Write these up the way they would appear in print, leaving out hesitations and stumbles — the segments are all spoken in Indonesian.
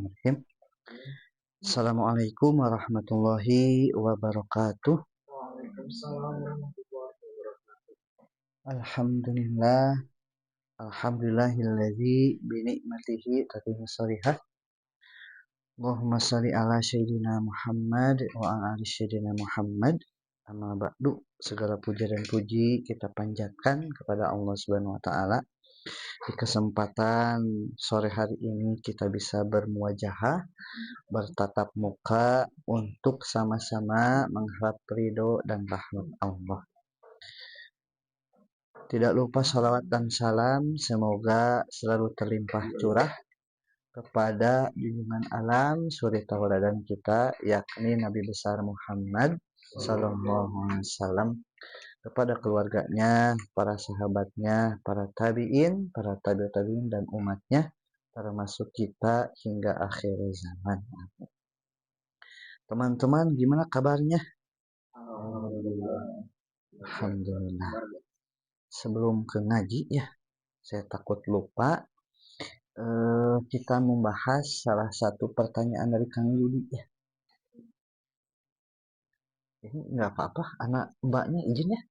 Bismillahirrahmanirrahim. Assalamualaikum warahmatullahi wabarakatuh. Alhamdulillah, alhamdulillahilladzi bi ni'matihi tatimmu shalihah. Allahumma shalli ala sayyidina Muhammad wa ala ali sayyidina Muhammad. Amma ba'du, segala puja dan puji kita panjatkan kepada Allah Subhanahu wa taala. Di kesempatan sore hari ini kita bisa bermuajahah, bertatap muka untuk sama-sama mengharap ridho dan rahmat Allah. Tidak lupa salawat dan salam semoga selalu terlimpah curah kepada junjungan alam suri tauladan kita, yakni Nabi besar Muhammad sallallahu alaihi wasallam, kepada keluarganya, para sahabatnya, para tabi'in, para tabi'in dan umatnya, termasuk kita hingga akhir zaman. Teman-teman, gimana kabarnya? Alhamdulillah. Sebelum ke ngaji ya, saya takut lupa. Kita membahas salah satu pertanyaan dari Kang Yudi ya. Ini nggak apa-apa, anak mbaknya izin ya.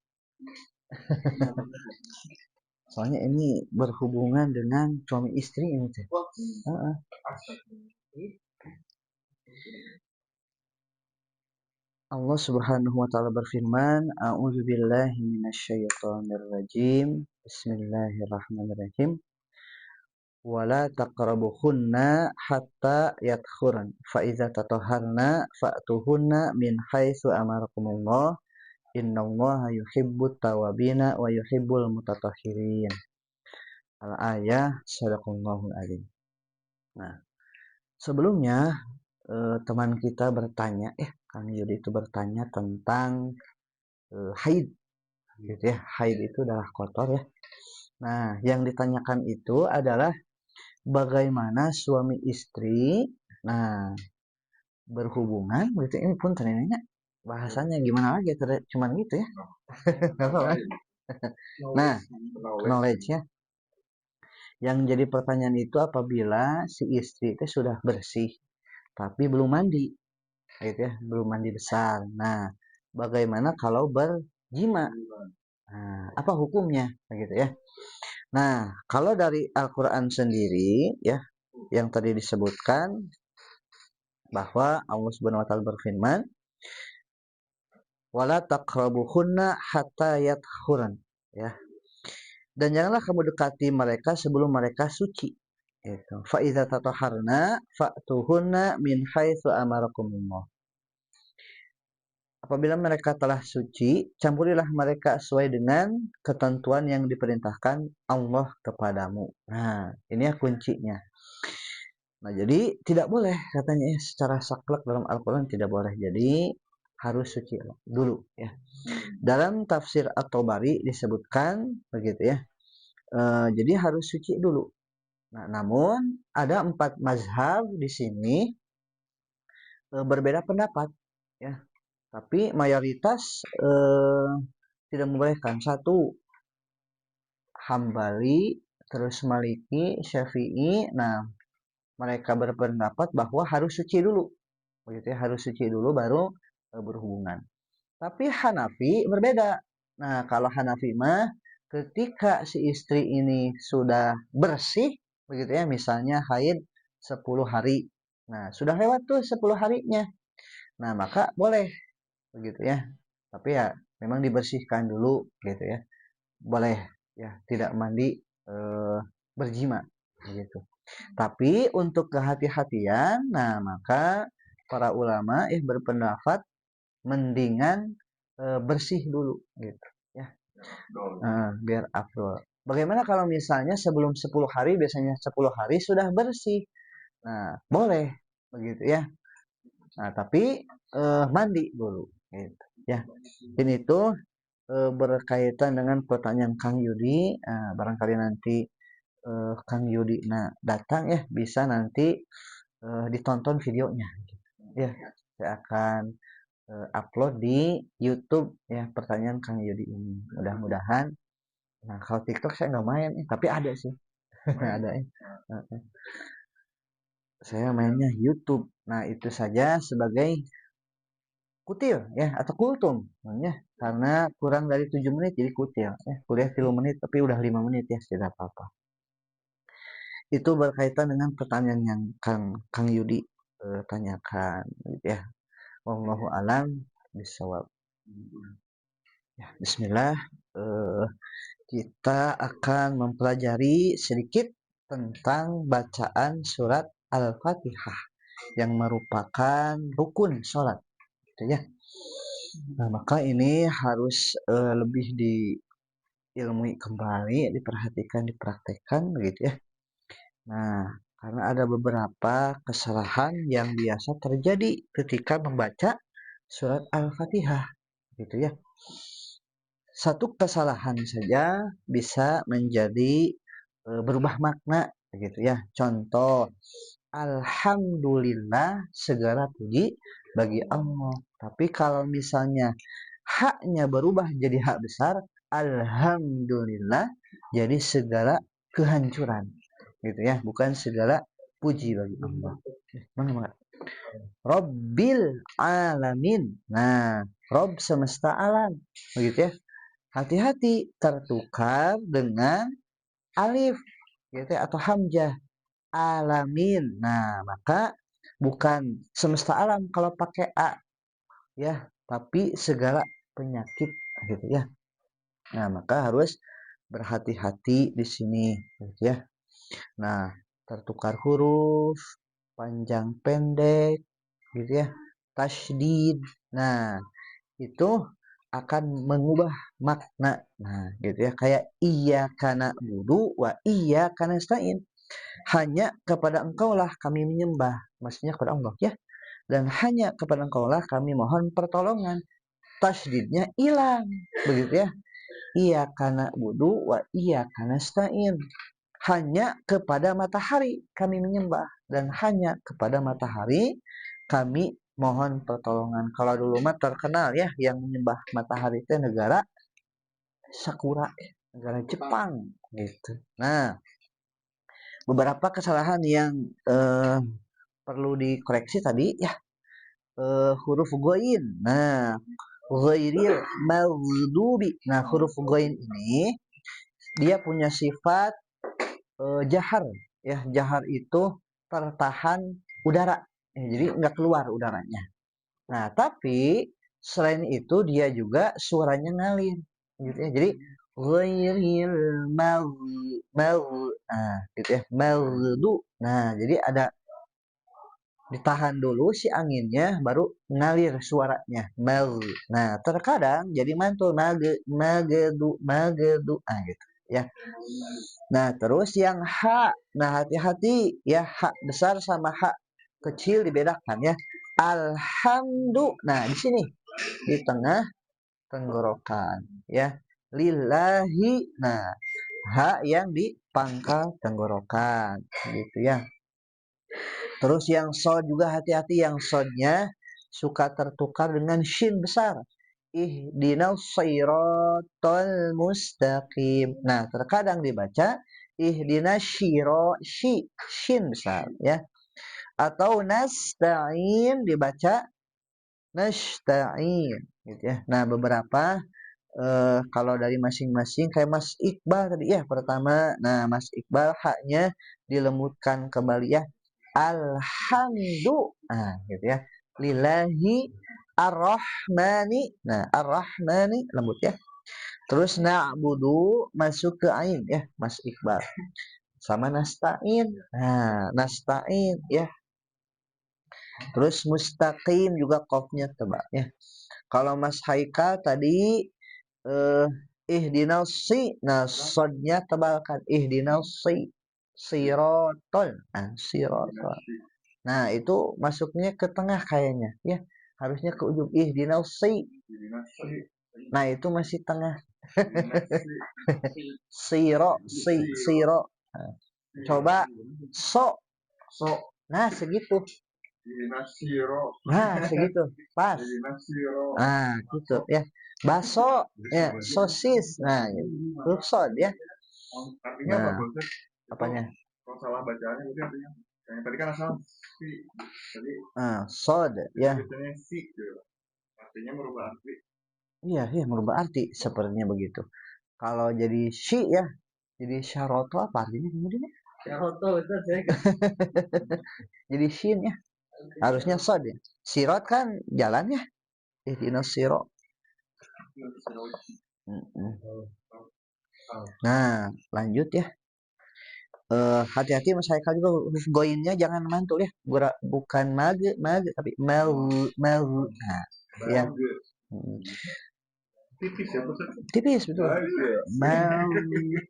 Soalnya ini berhubungan dengan suami istri ini teh. Allah Subhanahu wa taala berfirman, A'udzubillahi minasyaitonirrajim. Bismillahirrahmanirrahim. Wala taqrabuhunna hatta yathuran fa iza tatahharna fa'tuhunna min haitsu amarakumullah. Innallaha yuhibbut tawwabina wa yuhibbul mutatahhirin. Al-ayah sadaqallahul alim. Nah, sebelumnya teman kita bertanya, Kang Yudi itu bertanya tentang haid, gitu ya. Haid itu darah kotor ya. Nah, yang ditanyakan itu adalah bagaimana suami istri, berhubungan, gitu. Ini pun ternyata bahasanya gimana lagi, cuman gitu ya. Nggak apa-apa. Nah, knowledge ya. Yang jadi pertanyaan itu apabila si istri itu sudah bersih tapi belum mandi, gitu ya, belum mandi besar. Nah, bagaimana kalau berjima? Nah, apa hukumnya, gitu ya? Nah, kalau dari Al-Quran sendiri, ya, yang tadi disebutkan bahwa Allah Subhanahu Wa Taala berfirman, "Wala taqrabuhunna hatta yathuran," ya. Dan janganlah kamu dekati mereka sebelum mereka suci. Itu. Fa iza tatahharna fa'tuhunna min haitsu amarakumullah. Apabila mereka telah suci, campurilah mereka sesuai dengan ketentuan yang diperintahkan Allah kepadamu. Nah, ini ya kuncinya. Nah, jadi tidak boleh katanya secara saklek dalam Al-Qur'an tidak boleh. Jadi harus suci dulu ya. Dalam tafsir At-Tabari disebutkan begitu ya. Jadi harus suci dulu. Nah, namun ada 4 mazhab di sini berbeda pendapat ya. Tapi mayoritas tidak membolehkan. Satu, Hambali, terus Maliki, Syafi'i. Nah, mereka berpendapat bahwa harus suci dulu. Begitu ya, harus suci dulu baru berhubungan. Tapi Hanafi berbeda. Nah, kalau Hanafi mah ketika si istri ini sudah bersih, begitu ya, misalnya haid 10 hari. Nah, sudah lewat tuh 10 harinya. Nah, maka boleh begitu ya. Tapi ya memang dibersihkan dulu gitu ya. Boleh ya, tidak mandi berjima gitu. Tapi untuk kehati-hatian, nah maka para ulama berpendapat mendingan bersih dulu gitu ya. Biar afdol. Bagaimana kalau misalnya sebelum 10 hari, biasanya 10 hari sudah bersih. Nah, boleh begitu ya. Nah, tapi mandi dulu gitu ya. Ini tuh berkaitan dengan pertanyaan Kang Yudi. Barangkali nanti Kang Yudi datang ya, bisa nanti ditonton videonya gitu. Ya, saya akan upload di YouTube ya pertanyaan Kang Yudi ini. Mudah-mudahan. Nah, kalau TikTok saya nggak main, tapi ada sih. Ada ya. saya mainnya YouTube. Nah, itu saja sebagai kutil ya atau kultum namanya, karena kurang dari 7 menit jadi kutil ya. Kuliah 3 menit tapi udah 5 menit ya, tidak apa-apa. Itu berkaitan dengan pertanyaan yang Kang Yudi tanyakan gitu ya. Wallahu alam bisawab. Ya, bismillah. Kita akan mempelajari sedikit tentang bacaan surat Al-Fatihah yang merupakan rukun sholat gitu ya. Nah, maka ini harus lebih diilmui kembali, diperhatikan, dipraktekkan begitu ya. Nah, karena ada beberapa kesalahan yang biasa terjadi ketika membaca surat Al-Fatihah gitu ya. Satu kesalahan saja bisa menjadi berubah makna begitu ya. Contoh, alhamdulillah segala puji bagi Allah. Tapi kalau misalnya haknya berubah jadi hak besar, alhamdulillah jadi segala kehancuran gitu ya, bukan segala puji bagi Allah. Mana? Robbil alamin. Nah, Rob semesta alam begitu ya. Hati-hati tertukar dengan alif gitu ya, atau hamzah alamin. Nah, maka bukan semesta alam kalau pakai a ya, tapi segala penyakit gitu ya. Nah, maka harus berhati-hati di sini gitu ya. Nah, tertukar huruf, panjang pendek gitu ya. Tasydid. Nah, itu akan mengubah makna. Nah, gitu ya. Kayak iyyaka na'budu wa iyyaka nasta'in. Hanya kepada engkaulah kami menyembah. Maksudnya kepada Allah ya. Dan hanya kepada engkaulah kami mohon pertolongan. Tasydidnya hilang. Begitu ya. Iyyaka na'budu wa iyyaka nasta'in. Hanya kepada matahari kami menyembah. Dan hanya kepada matahari kami mohon pertolongan. Kalau dulu mah terkenal ya yang menyembah matahari itu negara Sakura, negara Jepang gitu. Nah, beberapa kesalahan yang perlu dikoreksi tadi ya, huruf goin. Nah, ghairil maghdubi. Nah, huruf goin ini dia punya sifat jahar ya. Jahar itu tertahan udara. Ya, jadi nggak keluar udaranya. Nah, tapi selain itu dia juga suaranya ngalir gitu ya. Jadi ghairil nah, gitu ya. Maghdu. Nah, jadi ada ditahan dulu si anginnya baru ngalir suaranya. Nah, terkadang jadi mantul magedu gitu ya. Nah, terus yang H. Nah, hati-hati ya, hak besar sama hak kecil dibedakan ya. Alhamdulillah. Nah, di sini di tengah tenggorokan ya. Lillahi. Nah, hak yang di pangkal tenggorokan gitu ya. Terus yang sod juga hati-hati, yang sodnya suka tertukar dengan shin besar. Ihdinas siratal mustaqim. Nah, terkadang dibaca ihdinas shin besar ya. Atau nasta'in dibaca nasta'in gitu ya. Nah, beberapa kalau dari masing-masing kayak Mas Iqbal tadi ya pertama. Nah, Mas Iqbal haknya dilembutkan kembali ya. Alhamdulillah. Nah, gitu ya. Lillahi ar-Rahmani. Nah, ar-Rahmani lembut ya. Terus na'budu masuk ke ain ya, Mas Iqbal. Sama nasta'in. Nah, nasta'in ya. Terus mustaqim juga qafnya tebal ya. Kalau Mas Haikal tadi ihdinas nah sodnya tebalkan ihdinas sirotol. Nah, sirotol. Nah, itu masuknya ke tengah kayaknya ya. Harusnya ke ujung ihdinas. Nah, itu masih tengah. Siro. Nah, coba so. Nah, segitu. Nah, segitu. Pas. Nah, gitu ya. Baso ya, sosis. Nah, gitu. Ya. Nah, apanya? Yang tadi kan asal si. Tadi Sod ya. biasanya si gitu. Artinya merubah arti. Iya, iya merubah arti sepertinya begitu. Kalau jadi si ya, jadi syaroto apa artinya kemudian? Syaroto itu saya. Jadi shin ya. Harusnya sod ya. Sirot kan jalan ya. Ihdinas sirot. Nah, lanjut ya. Hati-hati Mas Haikal juga huruf goinnya jangan mantul ya. Bukan mage tapi mau. Nah, ya. Tipis ya maksudnya. Tipis betul.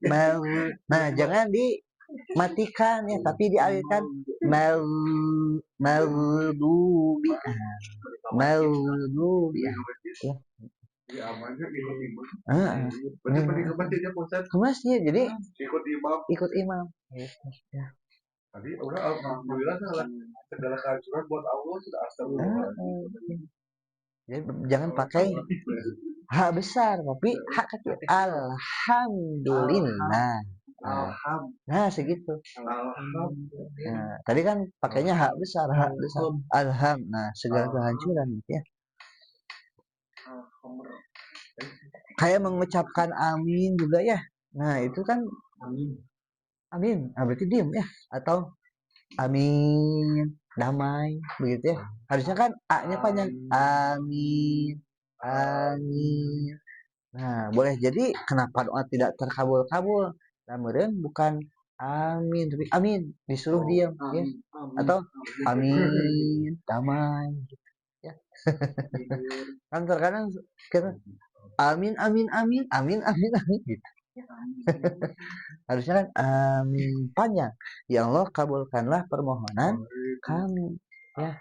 Mau. Nah, jangan dimatikan ya, tapi dialirkan mau dubi. Dubi ya. Ya amannya ikut imam. Ke masjid jadi Ikut imam. Ya. Tadi udah alhamdulillah segala kehancuran buat Allah sudah astagfirullah. Jadi jangan pakai hak besar tapi hak kecil. Alhamdulillah. Nah segitu. Nah, tadi kan pakainya hak besar. Alham. Nah segala kehancuran ya. Kayak mengucapkan amin juga ya. Nah itu kan amin. Nah, berarti diem ya. Atau amin damai begitu ya. Harusnya kan a-nya panjang. Amin. Amin. Nah, boleh jadi kenapa doa tidak terkabul-kabul? Namun bukan amin, tapi amin disuruh diam ya. Atau amin damai gitu ya. Kan terkadang kita amin amin amin amin amin amin gitu. Harusnya kan amin panjang. Ya Allah kabulkanlah permohonan kami ya.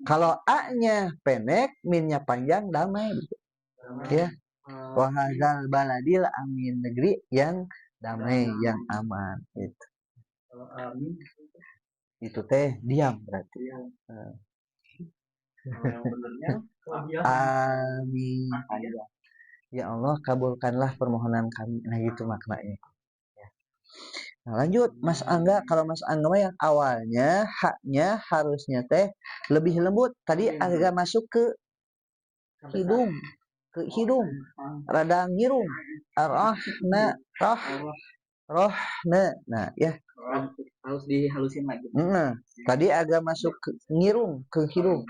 Kalau a-nya pendek, min-nya panjang damai gitu. Ya. Wahazal baladil amin negeri yang damai yang aman gitu. Itu teh diam berarti. Amin. Ya Allah kabulkanlah permohonan kami. Nah gitu maknanya. Nah, lanjut Mas Angga, kalau Mas Angga mah yang awalnya haknya harusnya teh lebih lembut. Tadi agak masuk ke hidung, rada ngirung. Rohna, rohna. Nah, ya. Harus dihalusin lagi. Nah, tadi agak masuk ke ngirung ke hidung.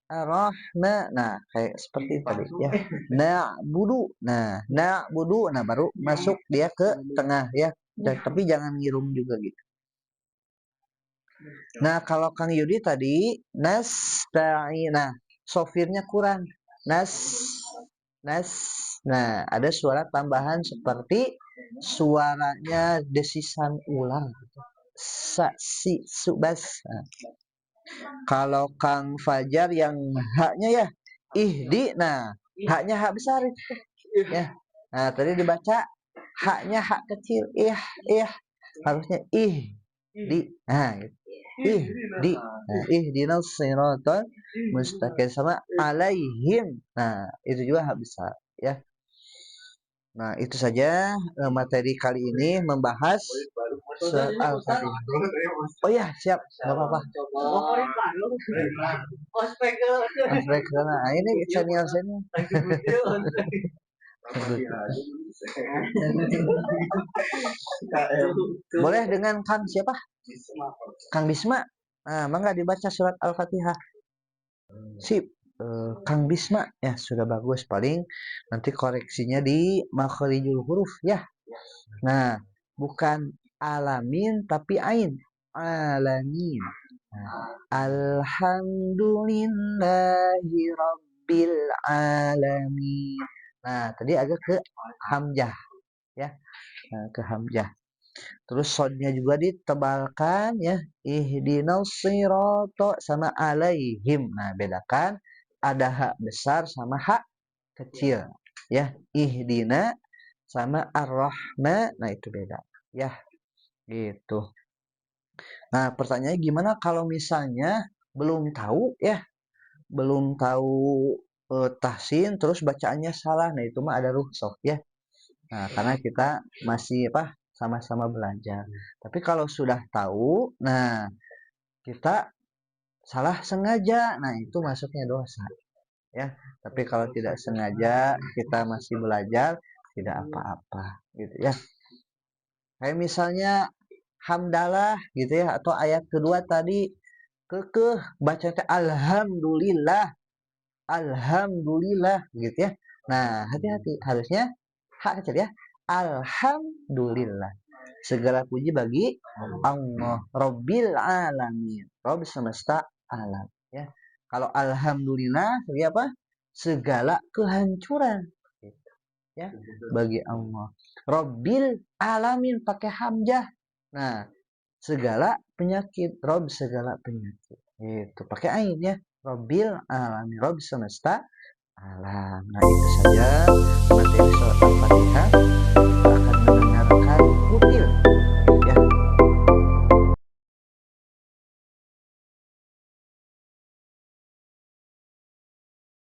Rohna. Nah, kayak seperti tadi ya. Na'budu. Nah, na'budu. Nah, baru masuk dia ke tengah ya. Tapi jangan ngirung juga gitu. Nah, kalau Kang Yudi tadi nasta'in. Nah, sofirnya kurang. Nas. Nah, ada suara tambahan seperti suaranya desisan ular. Subas. Nah, kalau Kang Fajar yang haknya ya ihdi. Nah, haknya hak besar itu ya. Nah, tadi dibaca haknya hak kecil. Harusnya di. Nah, di. Nah, ihdinas siratal mustaqim sama alaihim. Nah, itu juga hak besar ya. Nah, itu saja materi kali ini membahas surat Al-Fatihah. Oh ya, siap. Enggak apa-apa. Nah, ini channel saya. Boleh dengan Kang siapa? Kang Bisma. Nah, mangga dibaca surat Al-Fatihah. Sip. Kang Bisma ya sudah bagus, paling nanti koreksinya di makharijul huruf ya. Nah, bukan alamin tapi ain. Alamin. Nah, alhamdulillahi rabbil alamin. Nah, tadi agak ke hamzah ya. Nah, ke hamzah. Terus sodnya juga ditebalkan ya. Ihdinas sirata sama alaihim. Nah, bedakan ada hak besar sama hak kecil ya. Ihdina sama ar-rahma. Nah, itu beda ya. Gitu. Nah, pertanyaannya gimana kalau misalnya belum tahu ya, belum tahu tahsin terus bacaannya salah. Nah, itu mah ada rukhsah ya. Nah, karena kita masih sama-sama belajar. Tapi kalau sudah tahu, nah kita salah sengaja, nah itu masuknya dosa ya. Tapi kalau tidak sengaja kita masih belajar, tidak apa-apa gitu ya. Kayak misalnya hamdalah gitu ya, atau ayat kedua tadi kekeh baca alhamdulillah, alhamdulillah gitu ya. Nah, hati-hati, harusnya hak kecil ya. Alhamdulillah. Segala puji bagi Allah, Rabbil alamin, Rabb semesta alam ya. Kalau alhamdulillah sebagai apa? Segala kehancuran gitu, ya bagi Allah. Rabbil alamin pakai hamzah. Nah, segala penyakit, Rob segala penyakit. Itu pakai ain ya. Rabbil alamin, Rob semesta alam. Nah, itu saja materi surat Al-Fatihah. Kita akan mendengar